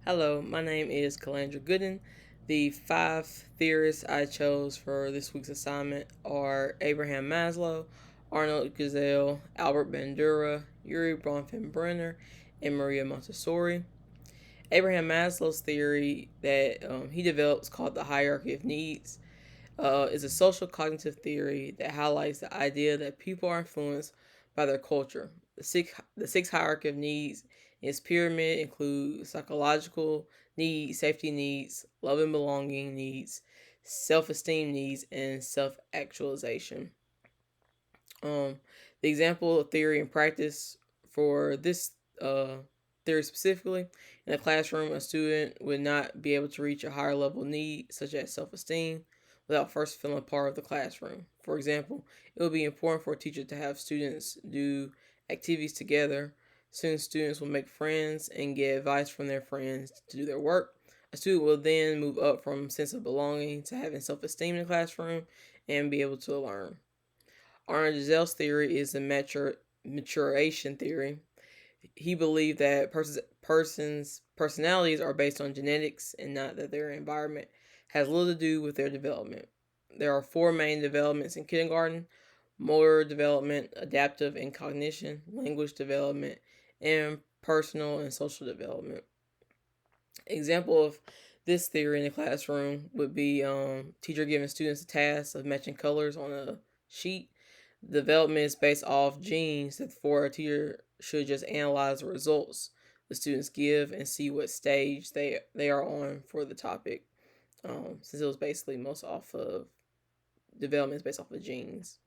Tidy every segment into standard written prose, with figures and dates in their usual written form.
Hello, my name is Calandra Gooden. The five theorists I chose for this week's assignment are Abraham Maslow, Arnold Gesell, Albert Bandura, Urie Bronfenbrenner, and Maria Montessori. Abraham Maslow's theory that he develops, called the hierarchy of needs, is a social cognitive theory that highlights the idea that people are influenced by their culture. The six hierarchy of needs in its pyramid include psychological needs, safety needs, love and belonging needs, self-esteem needs, and self-actualization. The example of theory and practice for this theory specifically: in a classroom, a student would not be able to reach a higher level need, such as self esteem, without first feeling part of the classroom. For example, it would be important for a teacher to have students do activities together. Soon, students will make friends and get advice from their friends to do their work. A student will then move up from sense of belonging to having self esteem in the classroom and be able to learn. Arnold Gesell's theory is the maturation theory. He believed that persons' personalities are based on genetics and not that their environment has little to do with their development. There are four main developments in kindergarten: motor development, adaptive and cognition, language development, and personal and social development. Example of this theory in the classroom would be teacher giving students a task of matching colors on a sheet. The development is based off genes, therefore a teacher should just analyze the results the students give and see what stage they are on for the topic. Since it was basically most off of development is based off of genes.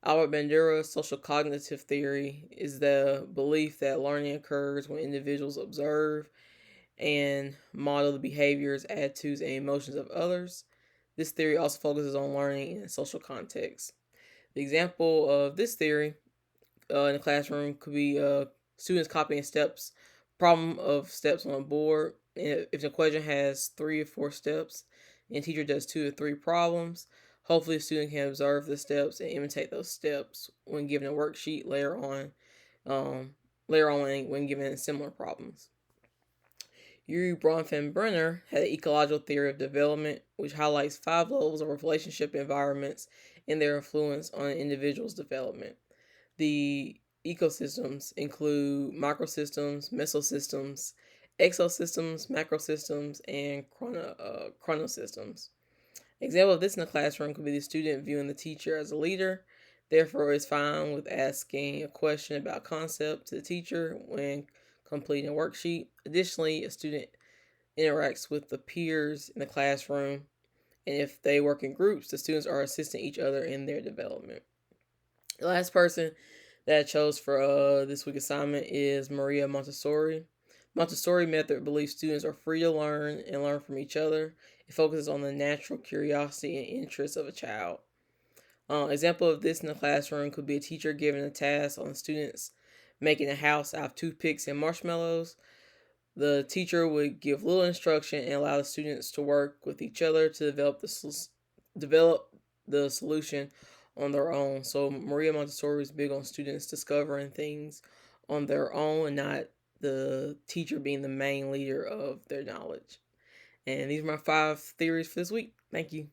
Albert Bandura's social cognitive theory is the belief that learning occurs when individuals observe and model the behaviors, attitudes, and emotions of others. This theory also focuses on learning in a social context. The example of this theory in the classroom could be students copying steps, problem of steps on a board. And if the equation has 3 or 4 steps, and teacher does 2 or 3 problems, hopefully the student can observe the steps and imitate those steps when given a worksheet later on. When given similar problems. Urie Bronfenbrenner had an ecological theory of development, which highlights 5 levels of relationship environments and their influence on an individual's development. The ecosystems include microsystems, mesosystems, exosystems, macrosystems, and chronosystems. Example of this in the classroom could be the student viewing the teacher as a leader, therefore is fine with asking a question about concept to the teacher when completing a worksheet. Additionally, a student interacts with the peers in the classroom, and if they work in groups, the students are assisting each other in their development. The last person that I chose for this week's assignment is Maria Montessori. Montessori method believes students are free to learn and learn from each other. It focuses on the natural curiosity and interest of a child. Example of this in the classroom could be a teacher giving a task on students making a house out of toothpicks and marshmallows. The teacher would give little instruction and allow the students to work with each other to develop the solution on their own. So Maria Montessori is big on students discovering things on their own and not the teacher being the main leader of their knowledge. And these are my 5 theories for this week. Thank you.